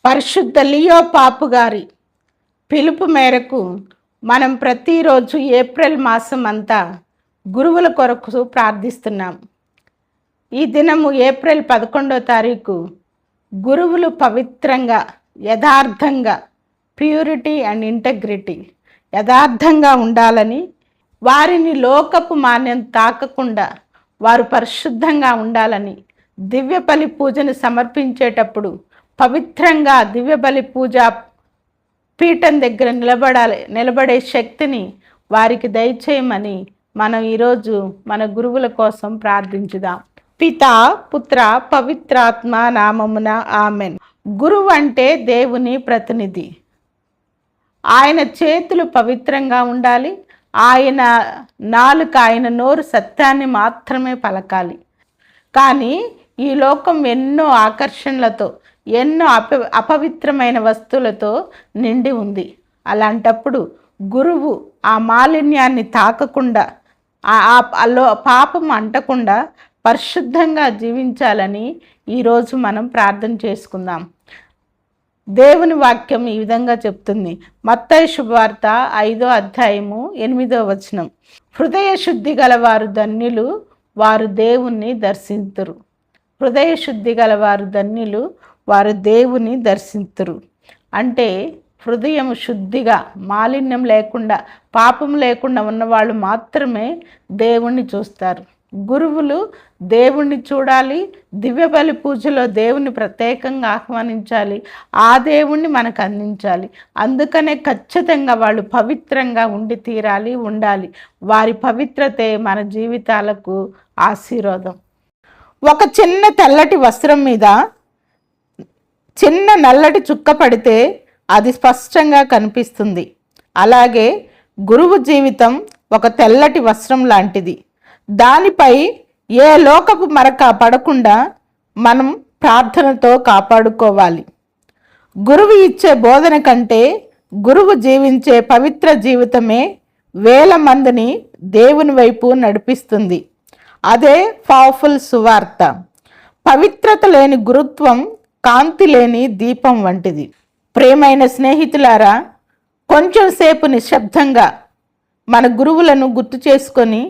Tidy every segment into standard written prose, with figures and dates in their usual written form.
పరిశుద్ధ లియో పాపు గారి పిలుపు మేరకు మనం ప్రతిరోజు ఏప్రిల్ మాసం అంతా గురువుల కొరకు ప్రార్థిస్తున్నాం. ఈ దినము ఏప్రిల్ 11వ తారీఖు గురువులు పవిత్రంగా, యథార్థంగా, ప్యూరిటీ అండ్ ఇంటగ్రిటీ, యథార్థంగా ఉండాలని, వారిని లోకపు మాన్యం తాకకుండా వారు పరిశుద్ధంగా ఉండాలని, దివ్య బలి పూజను సమర్పించేటప్పుడు పవిత్రంగా దివ్య బలి పూజ పీఠం దగ్గర నిలబడే శక్తిని వారికి దయచేయమని మనం ఈరోజు మన గురువుల కోసం ప్రార్థించుదాం. పితా, పుత్ర, పవిత్రాత్మ నామమున ఆమెన్. గురువు అంటే దేవుని ప్రతినిధి. ఆయన చేతులు పవిత్రంగా ఉండాలి. ఆయన నాలుక, ఆయన నోరు సత్యాన్ని మాత్రమే పలకాలి. కానీ ఈ లోకం ఎన్నో ఆకర్షణలతో, ఎన్నో అపవిత్రమైన వస్తువులతో నిండి ఉంది. అలాంటప్పుడు గురువు ఆ మాలిన్యాన్ని తాకకుండా, పాపం అంటకుండా పరిశుద్ధంగా జీవించాలని ఈరోజు మనం ప్రార్థన చేసుకుందాం. దేవుని వాక్యం ఈ విధంగా చెప్తుంది. మత్తయి శుభవార్త 5వ అధ్యాయము 8వ వచనం. హృదయ శుద్ధి గలవారు ధన్యులు, వారు దేవుణ్ణి దర్శింతురు. హృదయ శుద్ధి గలవారు ధన్యులు, వారు దేవుని దర్శింతురు. అంటే హృదయం శుద్ధిగా, మాలిన్యం లేకుండా, పాపం లేకుండా ఉన్నవాళ్ళు మాత్రమే దేవుణ్ణి చూస్తారు. గురువులు దేవుణ్ణి చూడాలి. దివ్య బలి పూజలో దేవుణ్ణి ప్రత్యేకంగా ఆహ్వానించాలి. ఆ దేవుణ్ణి మనకు అందించాలి. అందుకనే ఖచ్చితంగా వాళ్ళు పవిత్రంగా ఉండాలి. వారి పవిత్రతే మన జీవితాలకు ఆశీర్వాదం. ఒక చిన్న తెల్లటి వస్త్రం మీద చిన్న నల్లటి చుక్క పడితే అది స్పష్టంగా కనిపిస్తుంది. అలాగే గురువు జీవితం ఒక తెల్లటి వస్త్రం లాంటిది. దానిపై ఏ లోకపు మరక పడకుండా మనం ప్రార్థనతో కాపాడుకోవాలి. గురువు ఇచ్చే బోధన కంటే గురువు జీవించే పవిత్ర జీవితమే వేల మందిని దేవుని వైపు నడిపిస్తుంది. అదే పవర్ఫుల్ సువార్త. పవిత్రత లేని గురుత్వం కాంతి లేని దీపం వంటిది. ప్రియమైన స్నేహితులారా, కొంచెం సేపు నిశ్శబ్దంగా మన గురువులను గుర్తు చేసుకొని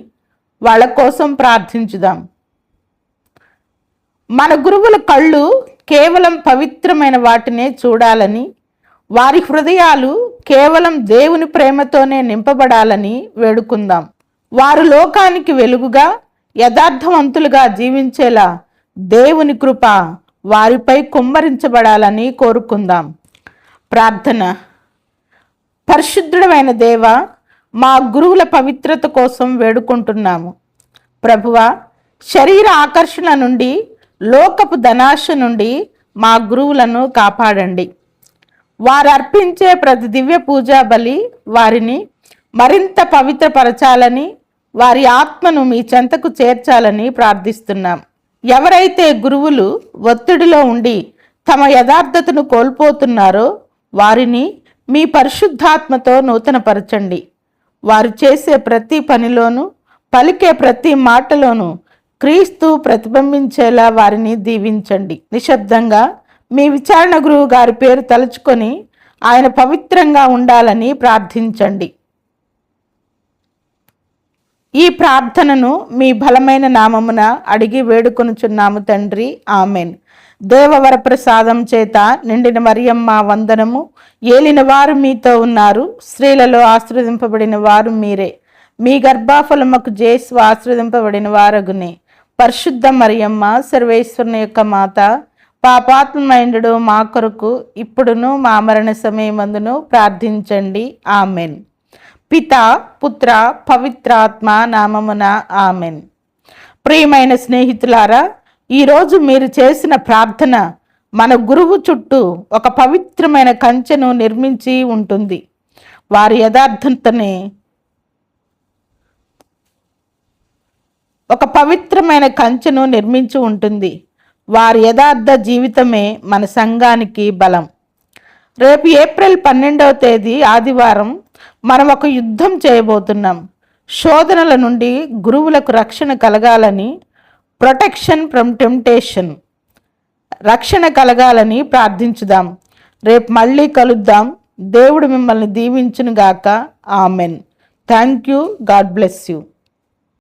వాళ్ళ కోసం ప్రార్థించుదాం. మన గురువుల కళ్ళు కేవలం పవిత్రమైన వాటినే చూడాలని, వారి హృదయాలు కేవలం దేవుని ప్రేమతోనే నింపబడాలని వేడుకుందాం. వారు లోకానికి వెలుగుగా, యథార్థవంతులుగా జీవించేలా దేవుని కృప వారిపై కుమ్మరించబడాలని కోరుకుందాం. ప్రార్థన. పరిశుద్ధుడైన దేవ, మా గురువుల పవిత్రత కోసం వేడుకుంటున్నాము. ప్రభువా, శరీర ఆకర్షణ నుండి, లోకపు ధనాశ నుండి మా గురువులను కాపాడండి. వారు అర్పించే ప్రతి దివ్య పూజా బలి వారిని మరింత పవిత్రపరచాలని, వారి ఆత్మను మీ చెంతకు చేర్చాలని ప్రార్థిస్తున్నాం. ఎవరైతే గురువులు ఒత్తిడిలో ఉండి తమ యథార్థతను కోల్పోతున్నారో వారిని మీ పరిశుద్ధాత్మతో నూతనపరచండి. వారు చేసే ప్రతి పనిలోనూ, పలికే ప్రతి మాటలోనూ క్రీస్తు ప్రతిబింబించేలా వారిని దీవించండి. నిశ్శబ్దంగా మీ విచారణ గురువు గారి పేరు తలుచుకొని ఆయన పవిత్రంగా ఉండాలని ప్రార్థించండి. ఈ ప్రార్థనను మీ బలమైన నామమున అడిగి వేడుకొనుచున్నాము తండ్రి, ఆమెన్. దేవవర ప్రసాదం చేత నిండిన మరియమ్మ వందనము. ఏలిన వారు మీతో ఉన్నారు, స్త్రీలలో ఆశీర్వదింపబడిన వారు మీరే. మీ గర్భఫలముకు జేసు ఆశీర్వదింపబడిన వారగునే. పరిశుద్ధ మరియమ్మ, సర్వేశ్వరుని యొక్క మాత, పాపాత్మైండు మా కొరకు ఇప్పుడును మా మరణ సమయమందును ప్రార్థించండి, ఆమెన్. పితా, పుత్ర, పవిత్రాత్మ నామమున ఆమెన్. ప్రియమైన స్నేహితులారా, ఈరోజు మీరు చేసిన ప్రార్థన మన గురువు చుట్టూ ఒక పవిత్రమైన కంచెను నిర్మించి ఉంటుంది. వారి యథార్థతనే ఒక పవిత్రమైన కంచెను నిర్మించి ఉంటుంది. వారి యథార్థ జీవితమే మన సంఘానికి బలం. రేపు ఏప్రిల్ 12వ తేదీ ఆదివారం మనం ఒక యుద్ధం చేయబోతున్నాం. శోధనల నుండి గురువులకు రక్షణ కలగాలని, ప్రొటెక్షన్ ఫ్రమ్ టెంప్టేషన్, రక్షణ కలగాలని ప్రార్థించుదాం. రేపు మళ్ళీ కలుద్దాం. దేవుడు మిమ్మల్ని దీవించును గాక. Amen. Thank you. God bless you.